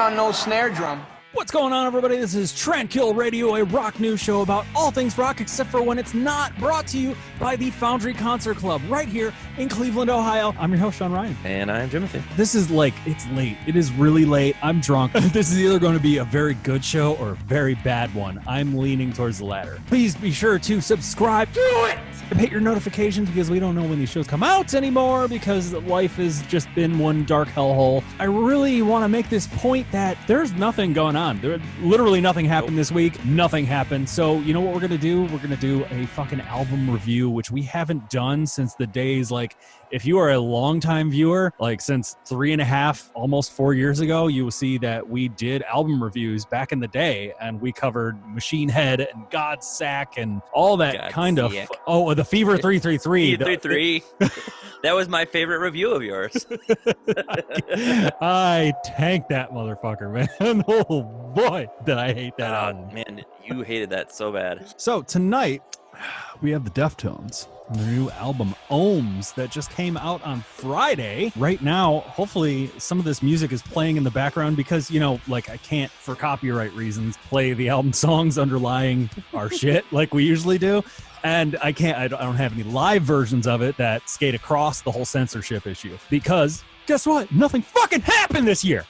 on no snare drum. What's going on, everybody? This is Tranquil Radio, a rock news show about all things rock, except for when it's not, brought to you by the Foundry Concert Club, right here in Cleveland, Ohio. I'm your host, Sean Ryan. And I'm Jimothy. This is it's late. It is really late. I'm drunk. This is either going to be a very good show or a very bad one. I'm leaning towards the latter. Please be sure to subscribe. Do it! Hit your notifications because we don't know when these shows come out anymore because life has just been one dark hellhole. I really want to make this point that there's nothing going on. There literally nothing happened this week. Nothing happened. So you know what we're going to do? We're going to do a fucking album review, which we haven't done since the days, if you are a longtime viewer, since 3.5, almost 4 years ago, you will see that we did album reviews back in the day, and we covered Machine Head and Godsack and all that kind of. Oh, the Fever 333. 333. That was my favorite review of yours. I tanked that motherfucker, man. Oh boy, did I hate that album. Man, you hated that so bad. So tonight we have the Deftones. Their new album, Ohms, that just came out on Friday. Right now, hopefully, some of this music is playing in the background because, I can't, for copyright reasons, play the album songs underlying our shit like we usually do. And I don't have any live versions of it that skate across the whole censorship issue. Because, guess what? Nothing fucking happened this year.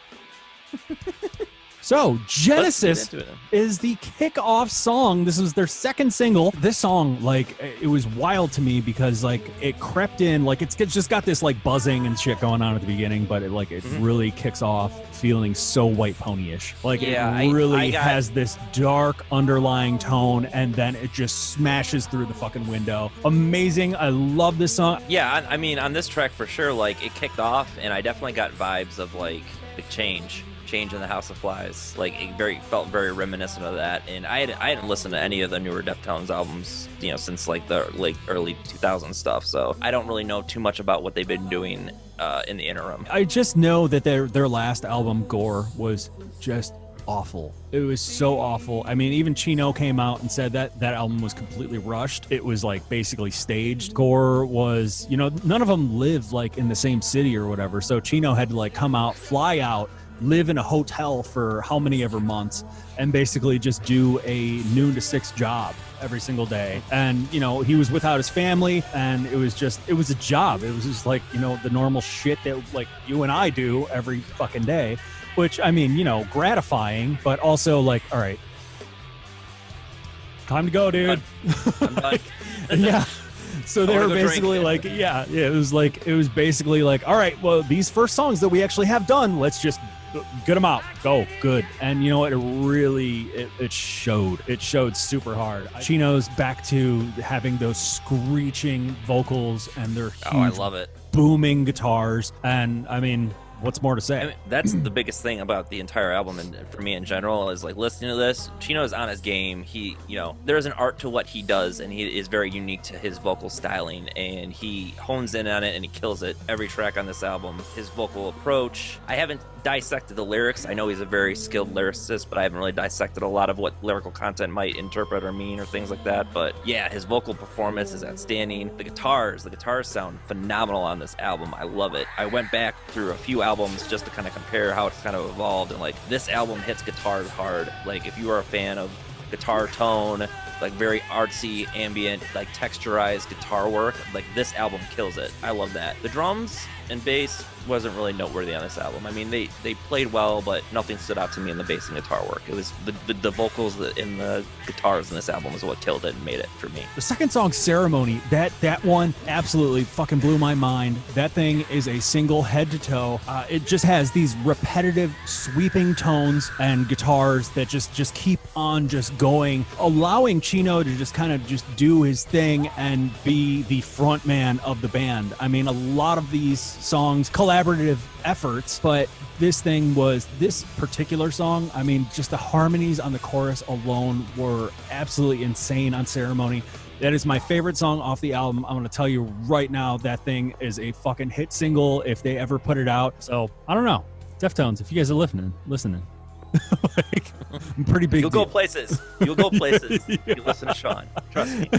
So, Genesis is the kickoff song. This was their second single. This song, it was wild to me because, it crept in, it's just got this, buzzing and shit going on at the beginning, but it really kicks off feeling so White Pony-ish. It really has this dark underlying tone, and then it just smashes through the fucking window. Amazing. I love this song. Yeah, I mean, on this track, for sure, it kicked off, and I definitely got vibes of, the Change in the House of Flies. It felt very reminiscent of that. And I hadn't listened to any of the newer Deftones albums, since the early 2000s stuff. So I don't really know too much about what they've been doing in the interim. I just know that their last album, Gore, was just awful. It was so awful. I mean, even Chino came out and said that album was completely rushed. It was basically staged. Gore was, none of them lived in the same city or whatever. So Chino had to come out, fly out, live in a hotel for how many ever months, and basically just do a noon to 6 job every single day. And, he was without his family, and it was a job. It was just the normal shit that you and I do every fucking day, which, I mean, gratifying, but also all right, time to go, dude. I'm done. Yeah. So they were basically it was basically all right, well, these first songs that we actually have done, let's just get them out. Go. Good. And you know what? It showed super hard. Chino's back to having those screeching vocals and their huge I love it. Booming guitars. And I mean, what's more to say? I mean, that's the biggest thing about the entire album, and for me in general, is listening to this. Chino is on his game. He, there's an art to what he does, and he is very unique to his vocal styling, and he hones in on it, and he kills it every track on this album. His vocal approach, I haven't dissected the lyrics. I know he's a very skilled lyricist, but I haven't really dissected a lot of what lyrical content might interpret or mean or things like that. But yeah, his vocal performance is outstanding. The guitars sound phenomenal on this album. I love it. I went back through a few albums just to kind of compare how it's kind of evolved, and this album hits guitars hard. If you are a fan of guitar tone, very artsy, ambient, texturized guitar work, this album kills it. I love that. The drums and bass wasn't really noteworthy on this album. I mean, they played well, but nothing stood out to me in the bass and guitar work. It was the vocals and the guitars in this album is what killed it and made it for me. The second song, Ceremony, that one absolutely fucking blew my mind. That thing is a single head to toe. It just has these repetitive sweeping tones and guitars that just keep on just going, allowing Chino to just kind of just do his thing and be the front man of the band. I mean, a lot of these songs, collaborative efforts, but this particular song, I mean, just the harmonies on the chorus alone were absolutely insane on Ceremony. That is my favorite song off the album. I'm going to tell you right now, that thing is a fucking hit single if they ever put it out. So, I don't know. Deftones, if you guys are listening. I'm pretty big. You'll go places. You listen to Sean. Trust me.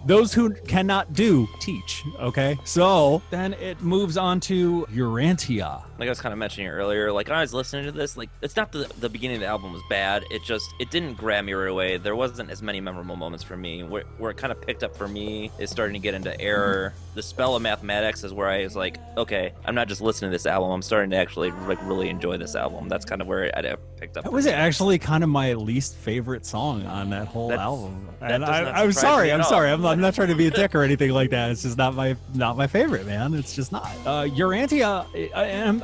Those who cannot do, teach, okay? So then it moves on to Urantia. Like I was kind of mentioning earlier, like when I was listening to this, like it's not the beginning of the album was bad. It didn't grab me right away. There wasn't as many memorable moments for me. Where it kind of picked up for me is starting to get into Error. The Spell of Mathematics is where I was like, okay, I'm not just listening to this album. I'm starting to actually like really enjoy this album. That's kind of where it picked up. That was actually kind of my least favorite song on that whole album. And I'm sorry. I'm not trying to be a dick or anything like that. It's just not my favorite, man. It's just not. Urantia,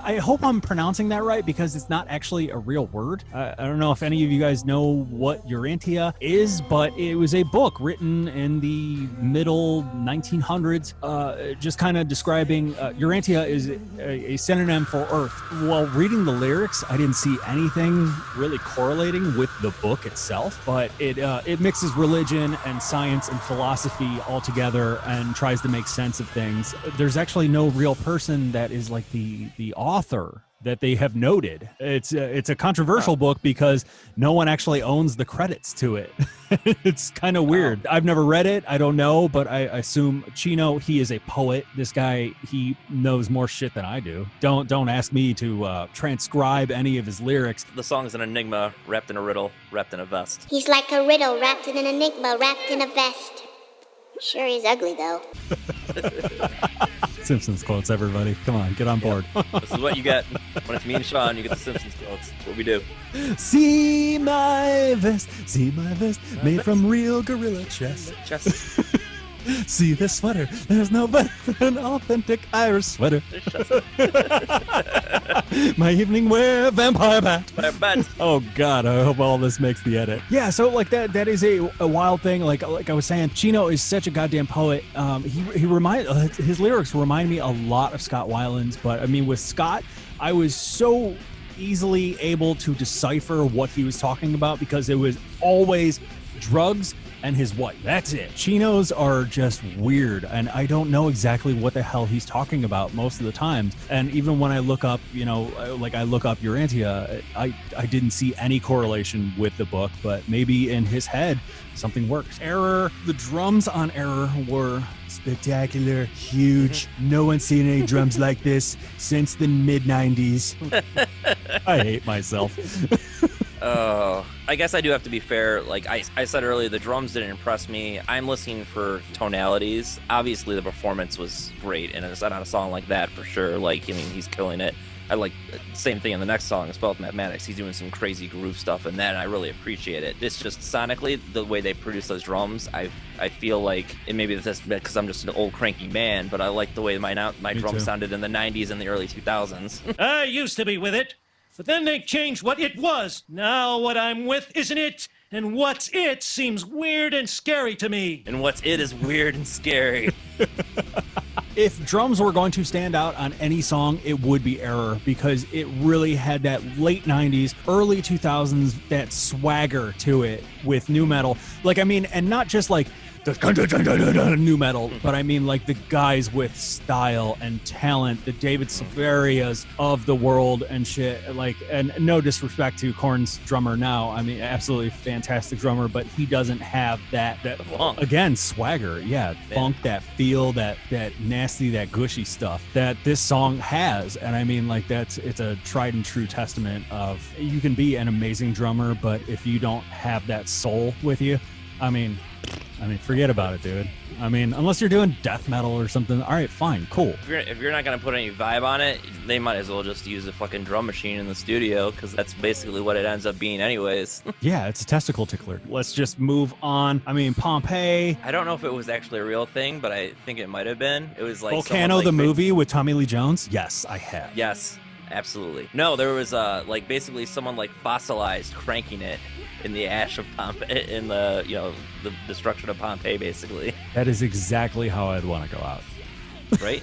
I hope I'm pronouncing that right because it's not actually a real word. I don't know if any of you guys know what Urantia is, but it was a book written in the middle 1900s, just kind of describing Urantia is a synonym for Earth. While reading the lyrics, I didn't see anything really correlating with the book itself, but it mixes religion and science and philosophy all together and tries to make sense of things. There's actually no real person that is like the author that they have noted. It's a controversial book because no one actually owns the credits to it. It's kind of weird. I've never read it. I don't know, but I assume Chino, he is a poet. This guy, he knows more shit than I do. Don't ask me to transcribe any of his lyrics. The song is an enigma wrapped in a riddle, wrapped in a vest. He's like a riddle wrapped in an enigma wrapped in a vest. Sure, he's ugly though. Simpsons quotes, everybody. Come on, get on board. This is what you get. When it's me and Sean, you get the Simpsons quotes. That's what we do. See my vest, made from real gorilla chest. See this sweater, there's no better than an authentic Irish sweater. My evening wear, vampire bat. Oh God, I hope all this makes the edit. Yeah, so like that is a wild thing. Like I was saying, Chino is such a goddamn poet. His lyrics remind me a lot of Scott Weiland's, but I mean with Scott, I was so easily able to decipher what he was talking about because it was always drugs and his wife. That's it. Chinos are just weird, and I don't know exactly what the hell he's talking about most of the time. And even when I look up, I look up Urantia, I didn't see any correlation with the book, but maybe in his head something works. Error. The drums on Error were spectacular, huge. No one's seen any drums like this since the mid-90s. I hate myself. Oh, I guess I do have to be fair. Like I said earlier, the drums didn't impress me. I'm listening for tonalities. Obviously, the performance was great, and it's not on a song like that for sure. Like, I mean, he's killing it. I like same thing in the next song, Spell of Mathematics. He's doing some crazy groove stuff in that, and I really appreciate it. It's just sonically, the way they produce those drums, I feel like, and maybe this because I'm just an old cranky man, but I like the way my drums sounded in the 90s and the early 2000s. I used to be with it. But then they changed what it was. Now what I'm with isn't it, and what's it seems weird and scary to me. And what's it is weird and scary. If drums were going to stand out on any song, it would be Error, because it really had that late 90s, early 2000s, that swagger to it with nu metal. Like, I mean, and not just like the nu metal, but I mean like the guys with style and talent, the David Silverias of the world and shit. Like, and no disrespect to Korn's drummer now, I mean, absolutely fantastic drummer, but he doesn't have that again, swagger. Yeah, funk, that feel, that nasty, that gushy stuff that this song has. And I mean, like, it's a tried and true testament of you can be an amazing drummer, but if you don't have that soul with you, I mean, forget about it, dude. I mean, unless you're doing death metal or something, all right, fine, cool. If you're not going to put any vibe on it, they might as well just use a fucking drum machine in the studio, because that's basically what it ends up being anyways. Yeah, it's a testicle tickler. Let's just move on. I mean, Pompeii. I don't know if it was actually a real thing, but I think it might have been. It was like Volcano, the movie with Tommy Lee Jones? Yes, I have. Yes, absolutely. No, there was basically someone like fossilized cranking it in the ash of Pompeii, in the destruction of Pompeii, basically. That is exactly how I'd want to go out. Right?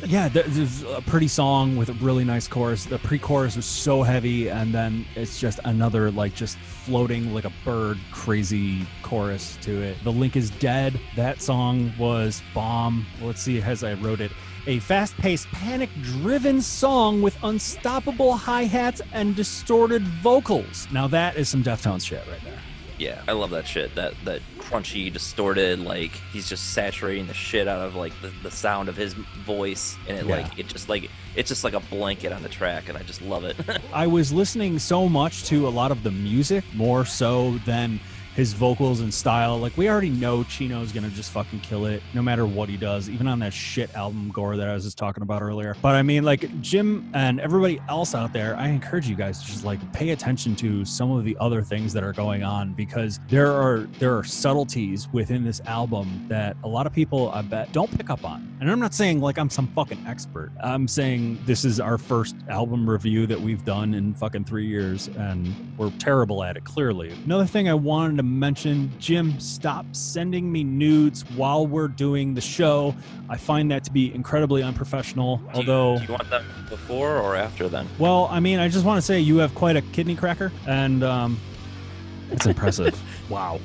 Yeah, there's a pretty song with a really nice chorus. The pre-chorus was so heavy, and then it's just another, like, just floating like a bird, crazy chorus to it. The Link is Dead. That song was bomb. Let's see, as I wrote it. A fast-paced, panic-driven song with unstoppable hi-hats and distorted vocals. Now that is some Deftones shit right there. Yeah, I love that shit. That crunchy, distorted, like he's just saturating the shit out of like the sound of his voice, and it's just like a blanket on the track, and I just love it. I was listening so much to a lot of the music, more so than his vocals and style. Like, we already know Chino's gonna just fucking kill it no matter what he does, even on that shit album Gore that I was just talking about earlier. But I mean, like, Jim and everybody else out there, I encourage you guys to just like pay attention to some of the other things that are going on, because there are subtleties within this album that a lot of people, I bet, don't pick up on. And I'm not saying like I'm some fucking expert. I'm saying this is our first album review that we've done in fucking 3 years, and we're terrible at it, clearly. Another thing I wanted to mention, Jim, stop sending me nudes while we're doing the show. I find that to be incredibly unprofessional. Do you want them before or after then? Well, I mean, I just want to say you have quite a kidney cracker, and it's impressive. Wow.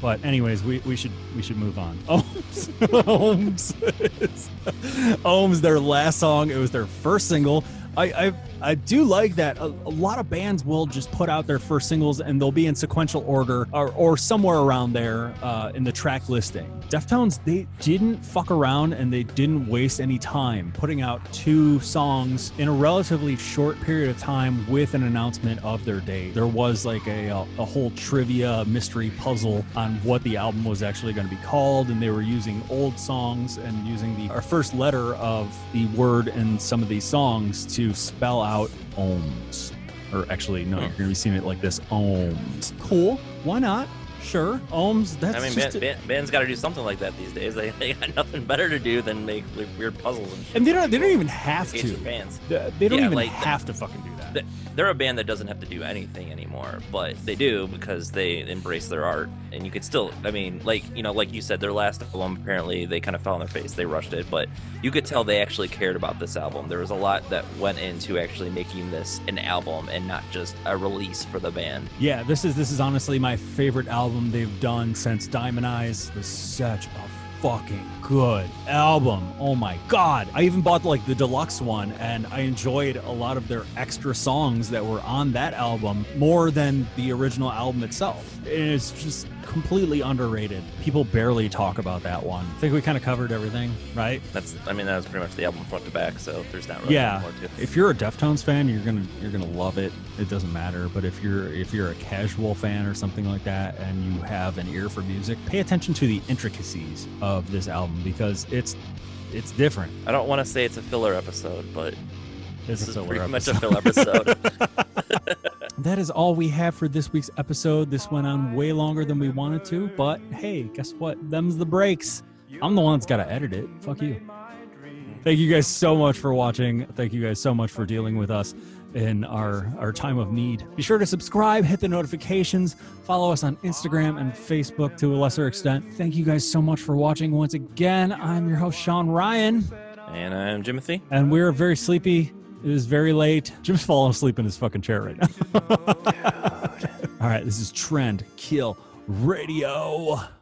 But anyways, we should move on. Ohms. Ohms, their last song. It was their first single. I do like that a lot of bands will just put out their first singles and they'll be in sequential order or somewhere around there in the track listing. Deftones, they didn't fuck around and they didn't waste any time putting out 2 songs in a relatively short period of time with an announcement of their date. There was like a whole trivia mystery puzzle on what the album was actually going to be called, and they were using old songs and using our first letter of the word in some of these songs to spell out ohms. Or actually, no, you're going to be seeing it like this, ohms. Cool. Why not? Sure. Ohms, that's bands got to do something like that these days. They got nothing better to do than make like, weird puzzles and shit. And they don't even have to. Fans. They don't even have to fucking do that. They're a band that doesn't have to do anything anymore, but they do because they embrace their art. And you could still, I mean, like you said, their last album, apparently they kind of fell on their face. They rushed it, but you could tell they actually cared about this album. There was a lot that went into actually making this an album and not just a release for the band. Yeah, this is honestly my favorite album they've done since Diamond Eyes. It was such a fucking good album. Oh my god. I even bought like the deluxe one, and I enjoyed a lot of their extra songs that were on that album more than the original album itself. And it's just completely underrated. People barely talk about that one. I think we kind of covered everything, right? That was pretty much the album front to back, so there's not really more to it. If you're a Deftones fan, you're gonna love it. It doesn't matter. But if you're a casual fan or something like that, and you have an ear for music, pay attention to the intricacies of this album, because it's different. I don't want to say it's a filler episode, but This is pretty much a filler episode. That is all we have for this week's episode. This went on way longer than we wanted to, but hey, guess what? Them's the breaks. I'm the one that's got to edit it. Fuck you. Thank you guys so much for watching. Thank you guys so much for dealing with us in our time of need. Be sure to subscribe, hit the notifications, follow us on Instagram and Facebook to a lesser extent. Thank you guys so much for watching. Once again, I'm your host, Sean Ryan. And I'm Jimothy. And we're very sleepy. It is very late. Jim's falling asleep in his fucking chair right now. All right, this is Trend Kill Radio.